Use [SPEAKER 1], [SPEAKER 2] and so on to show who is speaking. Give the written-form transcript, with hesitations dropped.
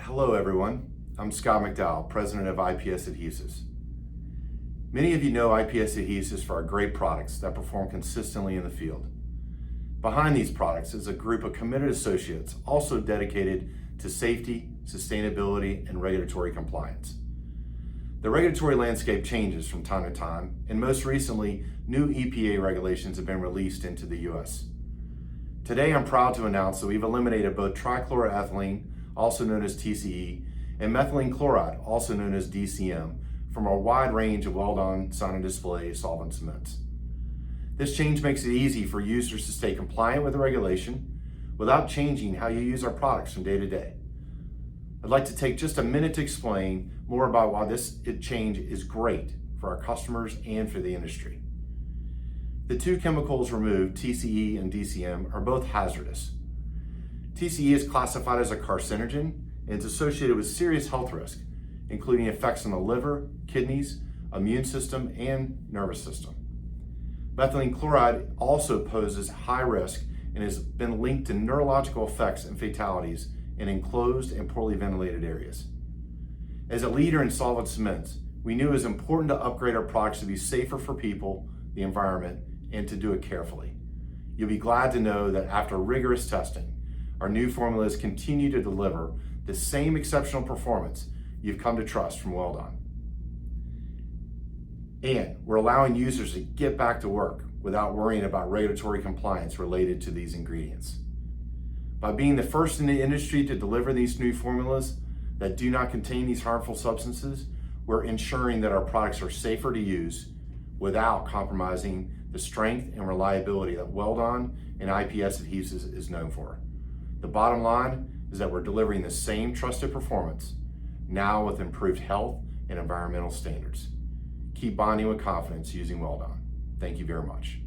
[SPEAKER 1] Hello everyone, I'm Scott McDowell, President of IPS Adhesives. Many of you know IPS Adhesives for our great products that perform consistently in the field. Behind these products is a group of committed associates also dedicated to safety, sustainability, and regulatory compliance. The regulatory landscape changes from time to time, and most recently, new EPA regulations have been released into the U.S. Today, I'm proud to announce that we've eliminated both trichloroethylene, also known as TCE, and methylene chloride, also known as DCM, from a wide range of Weld-On sign and display solvent cements. This change makes it easy for users to stay compliant with the regulation without changing how you use our products from day to day. I'd like to take just a minute to explain more about why this change is great for our customers and for the industry. The two chemicals removed, TCE and DCM, are both hazardous. TCE is classified as a carcinogen and is associated with serious health risk, including effects on the liver, kidneys, immune system, and nervous system. Methylene chloride also poses high risk and has been linked to neurological effects and fatalities in enclosed and poorly ventilated areas. As a leader in solvent cements, we knew it was important to upgrade our products to be safer for people, the environment, and to do it carefully. You'll be glad to know that after rigorous testing, our new formulas continue to deliver the same exceptional performance you've come to trust from Weld-On. And we're allowing users to get back to work without worrying about regulatory compliance related to these ingredients. By being the first in the industry to deliver these new formulas that do not contain these harmful substances, we're ensuring that our products are safer to use without compromising the strength and reliability that Weld-On and IPS Adhesives is known for. The bottom line is that we're delivering the same trusted performance, now with improved health and environmental standards. Keep bonding with confidence using Weld-On. Thank you very much.